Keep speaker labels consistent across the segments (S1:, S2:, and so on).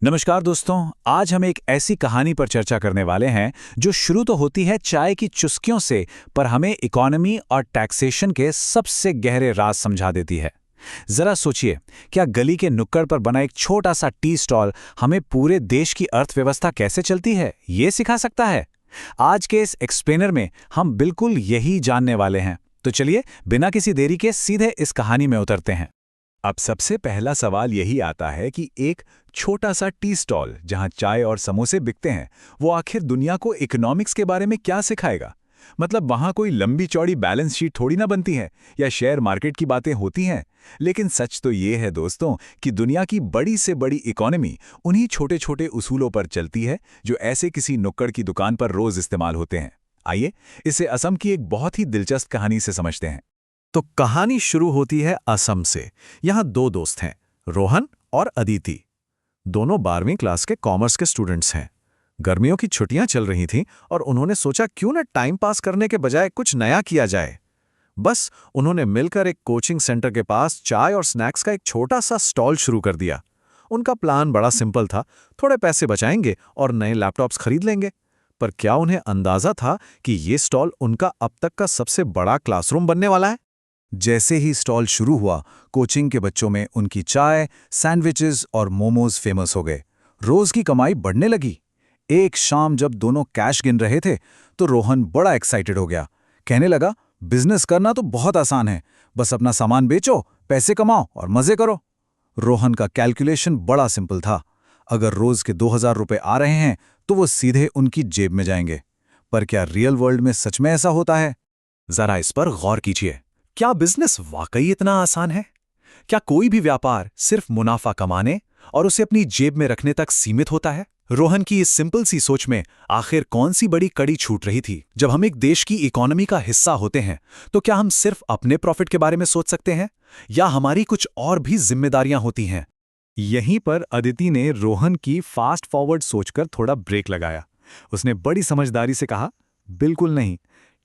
S1: नमस्कार दोस्तों। आज हम एक ऐसी कहानी पर चर्चा करने वाले हैं जो शुरू तो होती है चाय की चुस्कियों से, पर हमें इकोनॉमी और टैक्सेशन के सबसे गहरे राज समझा देती है। जरा सोचिए, क्या गली के नुक्कड़ पर बना एक छोटा सा टी स्टॉल हमें पूरे देश की अर्थव्यवस्था कैसे चलती है ये सिखा सकता है? आज के इस एक्सप्लेनर में हम बिल्कुल यही जानने वाले हैं। तो चलिए बिना किसी देरी के सीधे इस कहानी में उतरते हैं। अब सबसे पहला सवाल यही आता है कि एक छोटा सा टी स्टॉल जहां चाय और समोसे बिकते हैं, वो आखिर दुनिया को इकोनॉमिक्स के बारे में क्या सिखाएगा? मतलब वहां कोई लंबी चौड़ी बैलेंस शीट थोड़ी ना बनती है या शेयर मार्केट की बातें होती हैं। लेकिन सच तो ये है दोस्तों कि दुनिया की बड़ी से बड़ी इकोनॉमी उन्हीं छोटे छोटे उसूलों पर चलती है जो ऐसे किसी नुक्कड़ की दुकान पर रोज इस्तेमाल होते हैं। आइए इसे असम की एक बहुत ही दिलचस्प कहानी से समझते हैं।
S2: तो कहानी शुरू होती है असम से। यहाँ दो दोस्त हैं, रोहन और अदिति। दोनों 12वीं क्लास के कॉमर्स के स्टूडेंट्स हैं। गर्मियों की छुट्टियां चल रही थीं और उन्होंने सोचा क्यों न टाइम पास करने के बजाय कुछ नया किया जाए। बस उन्होंने मिलकर एक कोचिंग सेंटर के पास चाय और स्नैक्स का एक छोटा सा स्टॉल शुरू कर दिया। उनका प्लान बड़ा सिंपल था, थोड़े पैसे बचाएंगे और नए लैपटॉप्स खरीद लेंगे। पर क्या उन्हें अंदाजा था कि ये स्टॉल उनका अब तक का सबसे बड़ा क्लासरूम बनने वाला है?
S1: जैसे ही स्टॉल शुरू हुआ, कोचिंग के बच्चों में उनकी चाय, सैंडविचेस और मोमोज फेमस हो गए। रोज की कमाई बढ़ने लगी। एक शाम जब दोनों कैश गिन रहे थे, तो रोहन बड़ा एक्साइटेड हो गया। कहने लगा, बिजनेस करना तो बहुत आसान है, बस अपना सामान बेचो, पैसे कमाओ और मजे करो। रोहन का कैलकुलेशन बड़ा सिंपल था। अगर रोज के 2000 रुपए आ रहे हैं, तो वो सीधे उनकी जेब में जाएंगे। पर क्या रियल वर्ल्ड में सच में ऐसा होता है?
S2: जरा इस पर गौर कीजिए। क्या बिजनेस वाकई इतना आसान है? क्या कोई भी व्यापार सिर्फ मुनाफा कमाने और उसे अपनी जेब में रखने तक सीमित होता है? रोहन की इस सिंपल सी सोच में आखिर कौन सी बड़ी कड़ी छूट रही थी? जब हम एक देश की इकोनॉमी का हिस्सा होते हैं, तो क्या हम सिर्फ अपने प्रॉफिट के बारे में सोच सकते हैं या हमारी कुछ और भी जिम्मेदारियां होती हैं?
S1: यहीं पर अदिति ने रोहन की फास्ट फॉरवर्ड सोचकर थोड़ा ब्रेक लगाया। उसने बड़ी समझदारी से कहा, बिल्कुल नहीं,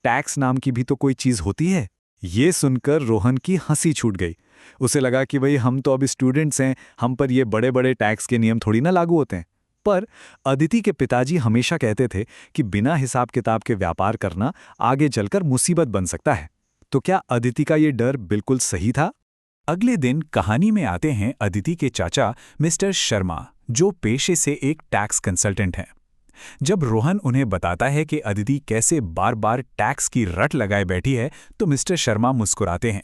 S1: टैक्स नाम की भी तो कोई चीज होती है। ये सुनकर रोहन की हंसी छूट गई। उसे लगा कि भाई हम तो अभी स्टूडेंट्स हैं, हम पर ये बड़े बड़े टैक्स के नियम थोड़ी ना लागू होते हैं। पर अदिति के पिताजी हमेशा कहते थे कि बिना हिसाब किताब के व्यापार करना आगे चलकर मुसीबत बन सकता है। तो क्या अदिति का ये डर बिल्कुल सही था? अगले दिन कहानी में आते हैं अदिति के चाचा मिस्टर शर्मा, जो पेशे से एक टैक्स कंसल्टेंट हैं। जब रोहन उन्हें बताता है कि अदिति कैसे बार बार टैक्स की रट लगाए बैठी है, तो मिस्टर शर्मा मुस्कुराते हैं।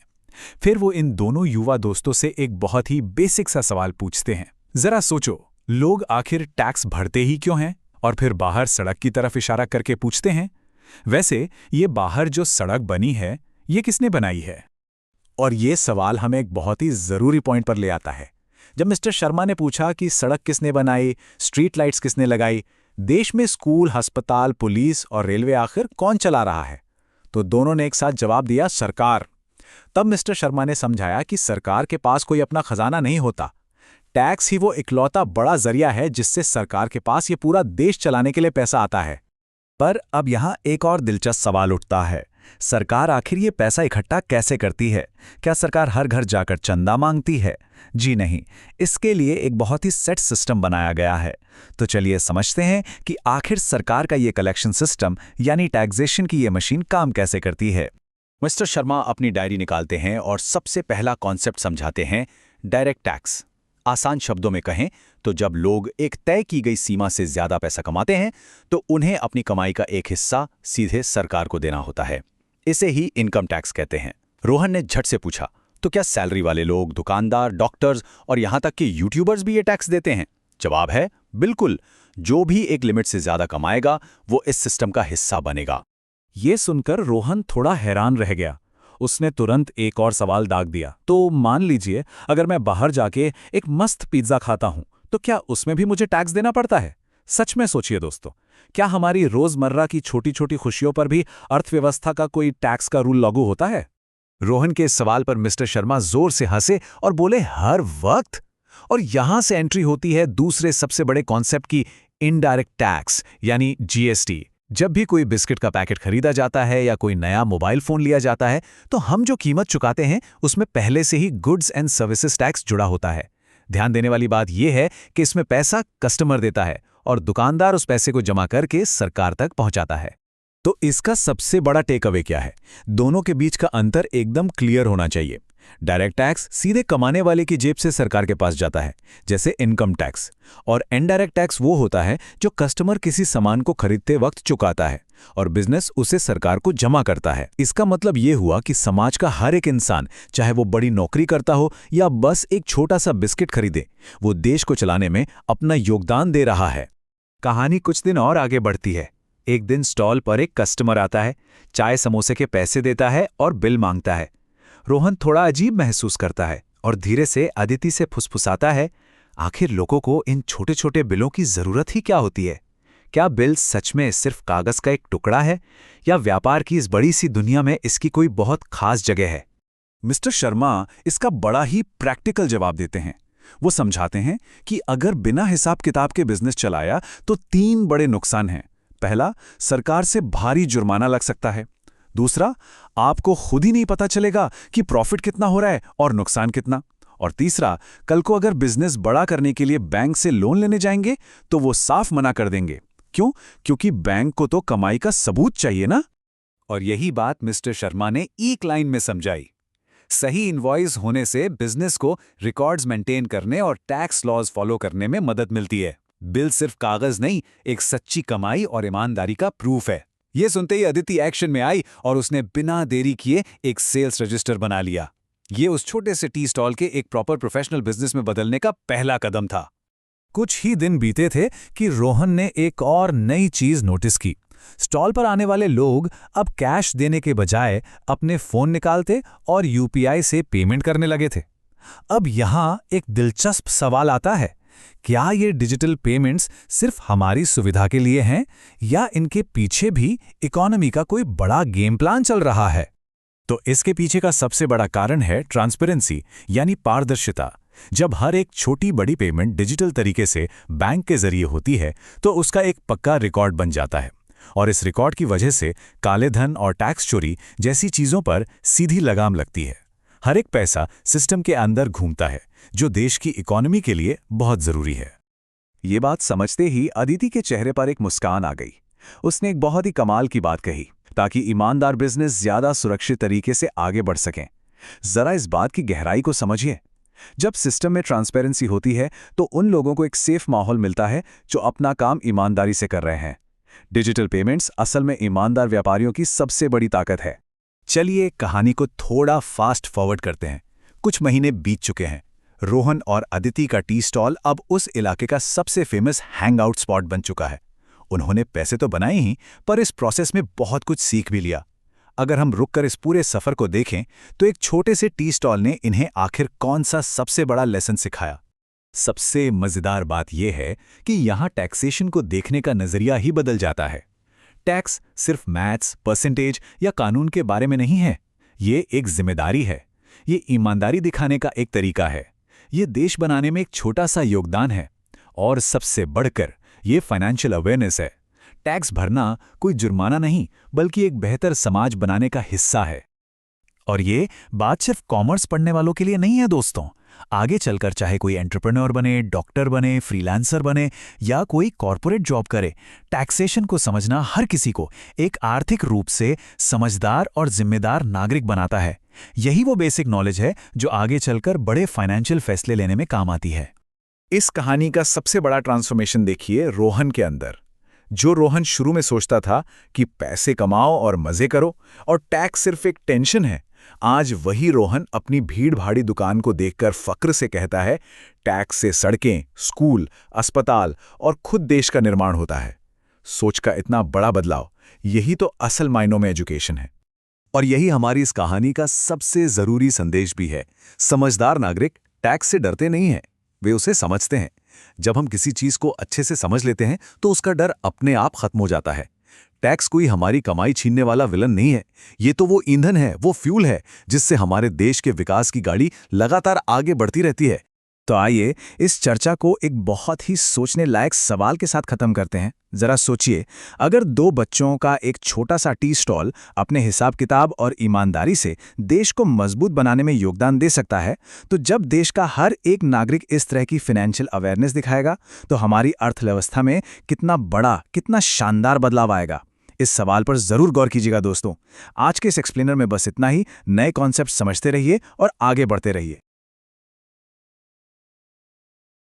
S1: फिर वो इन दोनों युवा दोस्तों से एक बहुत ही बेसिक सा सवाल पूछते हैं। जरा सोचो, लोग आखिर टैक्स भरते ही क्यों हैं? और फिर बाहर सड़क की तरफ इशारा करके पूछते हैं, वैसे ये बाहर जो सड़क बनी है, ये किसने बनाई है? और ये सवाल हमें एक बहुत ही जरूरी पॉइंट पर ले आता है। जब मिस्टर शर्मा ने पूछा कि सड़क किसने बनाई, स्ट्रीट लाइट्स किसने लगाई, देश में स्कूल, अस्पताल, पुलिस और रेलवे आखिर कौन चला रहा है, तो दोनों ने एक साथ जवाब दिया, सरकार। तब मिस्टर शर्मा ने समझाया कि सरकार के पास कोई अपना खजाना नहीं होता। टैक्स ही वो इकलौता बड़ा जरिया है जिससे सरकार के पास ये पूरा देश चलाने के लिए पैसा आता है। पर अब यहाँ एक और दिलचस्प सवाल उठता है, सरकार आखिर ये पैसा इकट्ठा कैसे करती है? क्या सरकार हर घर जाकर चंदा मांगती है? जी नहीं, इसके लिए एक बहुत ही सेट सिस्टम बनाया गया है। तो चलिए समझते हैं कि आखिर सरकार का ये कलेक्शन सिस्टम यानी टैक्सेशन की ये मशीन काम कैसे करती है। मिस्टर शर्मा अपनी डायरी निकालते हैं और सबसे पहला कॉन्सेप्ट समझाते हैं, डायरेक्ट टैक्स। आसान शब्दों में कहें तो जब लोग एक तय की गई सीमा से ज्यादा पैसा कमाते हैं, तो उन्हें अपनी कमाई का एक हिस्सा सीधे सरकार को देना होता है। इसे ही इनकम टैक्स कहते हैं। रोहन ने झट से पूछा, तो क्या सैलरी वाले लोग, दुकानदार, डॉक्टर्स और यहां तक कि यूट्यूबर्स भी ये टैक्स देते हैं? जवाब है, बिल्कुल। जो भी एक लिमिट से ज्यादा कमाएगा, वो इस सिस्टम का हिस्सा बनेगा। ये सुनकर रोहन थोड़ा हैरान रह गया। उसने तुरंत एक और सवाल दाग दिया, तो मान लीजिए अगर मैं बाहर जाके एक मस्त पिज्जा खाता हूं, तो क्या उसमें भी मुझे टैक्स देना पड़ता है? सच में सोचिए दोस्तों, क्या हमारी रोजमर्रा की छोटी छोटी खुशियों पर भी अर्थव्यवस्था का कोई टैक्स का रूल लागू होता है? रोहन के इस सवाल पर मिस्टर शर्मा जोर से हंसे और बोले, हर वक्त। और यहां से एंट्री होती है दूसरे सबसे बड़े कॉन्सेप्ट की, इनडायरेक्ट टैक्स यानी जीएसटी। जब भी कोई बिस्किट का पैकेट खरीदा जाता है या कोई नया मोबाइल फोन लिया जाता है, तो हम जो कीमत चुकाते हैं उसमें पहले से ही गुड्स एंड सर्विसेज टैक्स जुड़ा होता है।
S2: ध्यान देने वाली बात यह है कि इसमें पैसा कस्टमर देता है और दुकानदार उस पैसे को जमा करके सरकार तक पहुंचाता है। तो इसका सबसे बड़ा टेक अवे क्या है? दोनों के बीच का अंतर एकदम क्लियर होना चाहिए। डायरेक्ट टैक्स सीधे कमाने वाले की जेब से सरकार के पास जाता है, जैसे इनकम टैक्स, और इनडायरेक्ट टैक्स वो होता है जो कस्टमर किसी सामान को खरीदते वक्त चुकाता है और बिजनेस उसे सरकार को जमा करता है। इसका मतलब ये हुआ कि समाज का हर एक इंसान, चाहे वो बड़ी नौकरी करता हो या बस एक छोटा सा बिस्किट खरीदे, वो देश को चलाने में अपना योगदान दे रहा है।
S1: कहानी कुछ दिन और आगे बढ़ती है। एक दिन स्टॉल पर एक कस्टमर आता है, चाय समोसे के पैसे देता है और बिल मांगता है। रोहन थोड़ा अजीब महसूस करता है और धीरे से अदिति से फुसफुसाता है, आखिर लोगों को इन छोटे छोटे बिलों की जरूरत ही क्या होती है? क्या बिल सच में सिर्फ कागज का एक टुकड़ा है या व्यापार की इस बड़ी सी दुनिया में इसकी कोई बहुत खास जगह है?
S2: मिस्टर शर्मा इसका बड़ा ही प्रैक्टिकल जवाब देते हैं। वो समझाते हैं कि अगर बिना हिसाब किताब के बिजनेस चलाया तो 3 बड़े नुकसान हैं। पहला, सरकार से भारी जुर्माना लग सकता है। दूसरा, आपको खुद ही नहीं पता चलेगा कि प्रॉफिट कितना हो रहा है और नुकसान कितना। और तीसरा, कल को अगर बिजनेस बड़ा करने के लिए बैंक से लोन लेने जाएंगे तो वो साफ मना कर देंगे। क्यों? क्योंकि बैंक को तो कमाई का सबूत चाहिए ना।
S1: और यही बात मिस्टर शर्मा ने एक लाइन में समझाई। सही इनवॉइस होने से बिजनेस को रिकॉर्ड्स मेंटेन करने और टैक्स लॉज फॉलो करने में मदद मिलती है। बिल सिर्फ कागज नहीं, एक सच्ची कमाई और ईमानदारी का प्रूफ है। ये सुनते ही अदिति एक्शन में आई और उसने बिना देरी किए एक सेल्स रजिस्टर बना लिया। ये उस छोटे से टी स्टॉल के एक प्रॉपर प्रोफेशनल बिजनेस में बदलने का पहला कदम था।
S2: कुछ ही दिन बीते थे कि रोहन ने एक और नई चीज नोटिस की। स्टॉल पर आने वाले लोग अब कैश देने के बजाय अपने फोन निकालते और यूपीआई से पेमेंट करने लगे थे। अब यहां एक दिलचस्प सवाल आता है, क्या ये डिजिटल पेमेंट्स सिर्फ हमारी सुविधा के लिए हैं या इनके पीछे भी इकोनॉमी का कोई बड़ा गेम प्लान चल रहा है? तो इसके पीछे का सबसे बड़ा कारण है ट्रांसपेरेंसी, यानी पारदर्शिता। जब हर एक छोटी बड़ी पेमेंट डिजिटल तरीके से बैंक के जरिए होती है तो उसका एक पक्का रिकॉर्ड बन जाता है और इस रिकॉर्ड की वजह से काले धन और टैक्स चोरी जैसी चीजों पर सीधी लगाम लगती है। हर एक पैसा सिस्टम के अंदर घूमता है, जो देश की इकोनॉमी के लिए बहुत जरूरी है।
S1: ये बात समझते ही अदिति के चेहरे पर एक मुस्कान आ गई। उसने एक बहुत ही कमाल की बात कही, ताकि ईमानदार बिजनेस ज्यादा सुरक्षित तरीके से आगे बढ़ सकें। जरा इस बात की गहराई को समझिए। जब सिस्टम में ट्रांसपेरेंसी होती है तो उन लोगों को एक सेफ माहौल मिलता है जो अपना काम ईमानदारी से कर रहे हैं। डिजिटल पेमेंट्स असल में ईमानदार व्यापारियों की सबसे बड़ी ताकत है।
S2: चलिए कहानी को थोड़ा फास्ट फॉरवर्ड करते हैं। कुछ महीने बीत चुके हैं। रोहन और अदिति का टी स्टॉल अब उस इलाके का सबसे फेमस हैंग आउट स्पॉट बन चुका है। उन्होंने पैसे तो बनाए ही, पर इस प्रोसेस में बहुत कुछ सीख भी लिया। अगर हम रुककर इस पूरे सफर को देखें तो एक छोटे से टी स्टॉल ने इन्हें आखिर कौन सा सबसे बड़ा लेसन सिखाया। सबसे मजेदार बात यह है कि यहाँ टैक्सेशन को देखने का नजरिया ही बदल जाता है। टैक्स सिर्फ मैथ्स, परसेंटेज या कानून के बारे में नहीं है। ये एक जिम्मेदारी है। ये ईमानदारी दिखाने का एक तरीका है। ये देश बनाने में एक छोटा सा योगदान है। और सबसे बढ़कर ये फाइनेंशियल अवेयरनेस है। टैक्स भरना कोई जुर्माना नहीं, बल्कि एक बेहतर समाज बनाने का हिस्सा है। और ये बात सिर्फ कॉमर्स पढ़ने वालों के लिए नहीं है दोस्तों। आगे चलकर चाहे कोई एंटरप्रेन्योर बने, डॉक्टर बने, फ्रीलांसर बने या कोई कॉर्पोरेट जॉब करे, टैक्सेशन को समझना हर किसी को एक आर्थिक रूप से समझदार और जिम्मेदार नागरिक बनाता है। यही वो बेसिक नॉलेज है जो आगे चलकर बड़े फाइनेंशियल फैसले लेने में काम आती है। इस कहानी का सबसे बड़ा ट्रांसफॉर्मेशन देखिए रोहन के अंदर। जो रोहन शुरू में सोचता था कि पैसे कमाओ और मजे करो और टैक्स सिर्फ एक टेंशन है, आज वही रोहन अपनी भीड़ भाड़ी दुकान को देखकर फक्र से कहता है, टैक्स से सड़कें, स्कूल, अस्पताल और खुद देश का निर्माण होता है। सोच का इतना बड़ा बदलाव, यही तो असल मायनों में एजुकेशन है। और यही हमारी इस कहानी का सबसे जरूरी संदेश भी है। समझदार नागरिक टैक्स से डरते नहीं हैं, वे उसे समझते हैं। जब हम किसी चीज को अच्छे से समझ लेते हैं तो उसका डर अपने आप खत्म हो जाता है। टैक्स कोई हमारी कमाई छीनने वाला विलन नहीं है। ये तो वो ईंधन है, वो फ्यूल है जिससे हमारे देश के विकास की गाड़ी लगातार आगे बढ़ती रहती है।
S1: तो आइए इस चर्चा को एक बहुत ही सोचने लायक सवाल के साथ खत्म करते हैं। जरा सोचिए, अगर दो बच्चों का एक छोटा सा टी स्टॉल अपने हिसाब किताब और ईमानदारी से देश को मजबूत बनाने में योगदान दे सकता है, तो जब देश का हर एक नागरिक इस तरह की फाइनेंशियल अवेयरनेस दिखाएगा, तो हमारी अर्थव्यवस्था में कितना बड़ा, कितना शानदार बदलाव आएगा। इस सवाल पर जरूर गौर कीजिएगा दोस्तों। आज के इस एक्सप्लेनर में बस इतना ही। नए कॉन्सेप्ट समझते रहिए और आगे बढ़ते रहिए।